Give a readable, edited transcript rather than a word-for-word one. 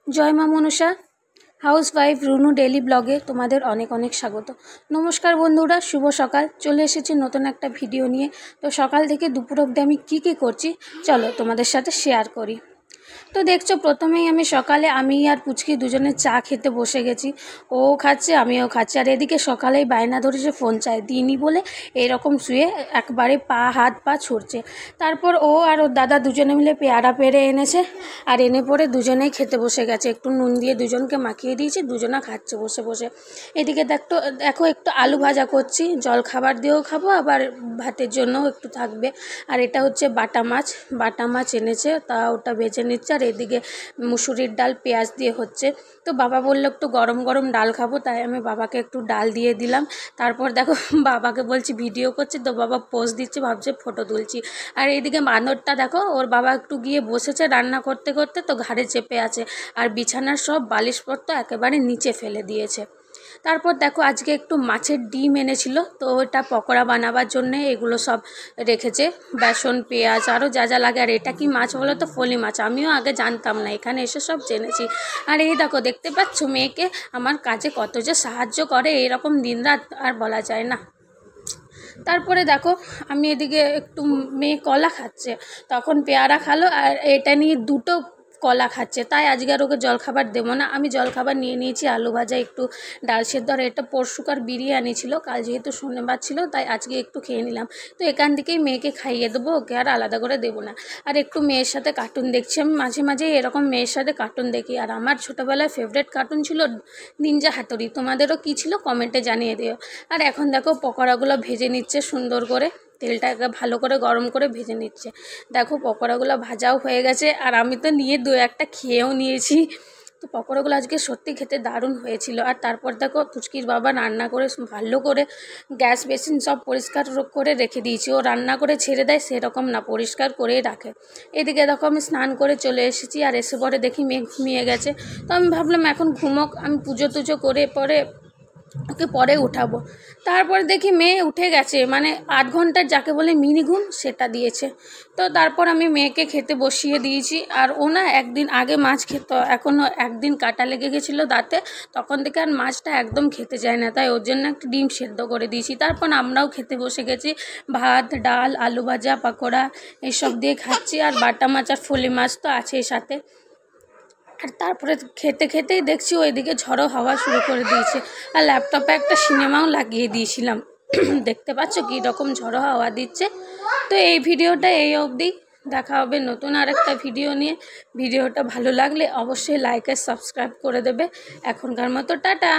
জয় মা Manasa housewife Runu daily ব্লগে তোমাদের অনেক অনেক স্বাগত। নমস্কার বন্ধুরা, শুভ সকাল। চলে এসেছি নতুন একটা ভিডিও নিয়ে। তো সকাল থেকে দুপুর অবধি আমি কী করছি চলো তোমাদের সাথে শেয়ার করি। তো দেখছো, প্রথমেই আমি সকালে আমি আর পুচকি দুজনে চা খেতে বসে গেছি। ও খাচ্ছে, আমিও খাচ্ছি। আর এদিকে সকালেই বায়না ধরেছে ফোন চাই, দিইনি বলে এরকম শুয়ে একবারে হাত পা ছুটছে। তারপর ও আর ওর দাদা দুজনে মিলে পেয়ারা পেরে এনেছে, আর এনে পরে দুজনেই খেতে বসে গেছে। একটু নুন দিয়ে দুজনকে মাখিয়ে দিয়েছি, দুজনা খাচ্ছে বসে বসে। এদিকে দেখো একটু আলু ভাজা করছি, জল খাবার দিয়েও খাবো, আবার ভাতের জন্যও একটু থাকবে। আর এটা হচ্ছে বাটা মাছ এনেছে, তা ওটা ভেজে নিচ্ছে। আর এদিকে মুসুরির ডাল পেঁয়াজ দিয়ে হচ্ছে। তো বাবা বললো একটু গরম গরম ডাল খাবো, তাই আমি বাবাকে একটু ডাল দিয়ে দিলাম। তারপর দেখো বাবাকে বলছি ভিডিও করছি, তো বাবা পোজ দিচ্ছে, ভাবছে ফটো তুলছি। আর এইদিকে বানরটা দেখো, ওর বাবা একটু গিয়ে বসেছে রান্না করতে করতে, তো ঘাড়ে চেপে আছে। আর বিছানার সব বালিশপত্র একেবারে নিচে ফেলে দিয়েছে। তারপর দেখো আজকে একটু মাছের ডিম এনেছিল, তো ওটা পকোড়া বানাবার জন্যে এগুলো সব রেখেছে, বেসন পেঁয়াজ আরও যা যা লাগে। আর এটা কি মাছ বলো তো? ফলি মাছ। আমিও আগে জানতাম না, এখানে এসে সব জেনেছি। আর এই দেখো, দেখতে পাচ্ছ মেয়েকে আমার কাজে কত যে সাহায্য করে, এরকম দিনরাত আর বলা যায় না। তারপরে দেখো আমি এদিকে একটু, মেয়ে কলা খাচ্ছে, তখন পেয়ারা খালো, আর এটা নিয়ে দুটো কলা খাচ্ছে। তাই আজকে আর ওকে জলখাবার দেবো না। আমি জলখাবার নিয়ে নিয়েছি, আলু ভাজা, একটু ডাল সেদ্ধ। আর এটা পরশুকার বিরিয়ানি ছিল, কাল যেহেতু শনিবার ছিল তাই আজকে একটু খেয়ে নিলাম। তো এখান থেকেই মেয়েকে খাইয়ে দেবো, ওকে আর আলাদা করে দেবো না। আর একটু মেয়ের সাথে কার্টুন দেখছি। আমি মাঝে মাঝে এরকম মেয়ের সাথে কার্টুন দেখি। আর আমার ছোটোবেলায় ফেভারিট কার্টুন ছিল নিনজা হাতুড়ি। তোমাদেরও কী ছিল কমেন্টে জানিয়ে দিও। আর এখন দেখো পকোড়াগুলো ভেজে নিচ্ছে সুন্দর করে, তেলটাকে ভালো করে গরম করে ভেজে নিচ্ছে। দেখো পকোড়াগুলো ভাজাও হয়ে গেছে, আর আমি তো নিয়ে দু একটা খেয়েও নিয়েছি। তো পকোড়াগুলো আজকে সত্যি খেতে দারুণ হয়েছিল। আর তারপর দেখো পুচকির বাবা রান্না করে ভালো করে গ্যাস বেসিন সব পরিষ্কার করে রেখে দিয়েছি। ও রান্না করে ছেড়ে দেয় সেরকম না, পরিষ্কার করেই রাখে। এদিকে দেখো আমি স্নান করে চলে এসেছি, আর এসে পরে দেখি মেয়ে ঘুমিয়ে গেছে। তো আমি ভাবলাম এখন ঘুমোক, আমি পুজো টুজো করে পরে ওকে পরে উঠাবো। তারপর দেখি মেয়ে উঠে গেছে, মানে 8 ঘন্টার যাকে বলে মিনি ঘুম সেটা দিয়েছে। তো তারপর আমি মেয়েকে খেতে বসিয়ে দিয়েছি। আর ও না একদিন আগে মাছ খেত, এখনও একদিন কাটা লেগে গেছিলো দাঁতে, তখন থেকে আর মাছটা একদম খেতে চায় না। তাই ওর জন্য একটা ডিম সেদ্ধ করে দিয়েছি। তারপর আমরাও খেতে বসে গেছি, ভাত ডাল আলু ভাজা পকোড়া এইসব দিয়ে খাচ্ছি। আর বাটা মাছ আর ফলি মাছ তো আছেই সাথে। আর তারপরে খেতে খেতেই দেখছি ওইদিকে ঝড়ো হাওয়া শুরু করে দিয়েছে। আর ল্যাপটপে একটা সিনেমাও লাগিয়ে দিয়েছিলাম। দেখতে পাচ্ছ কী রকম ঝড়ো হাওয়া দিচ্ছে। তো এই ভিডিওটা এই অবধি, দেখা হবে নতুন আর একটা ভিডিও নিয়ে। ভিডিওটা ভালো লাগলে অবশ্যই লাইক আর সাবস্ক্রাইব করে দেবে। এখনকার মতো টাটা।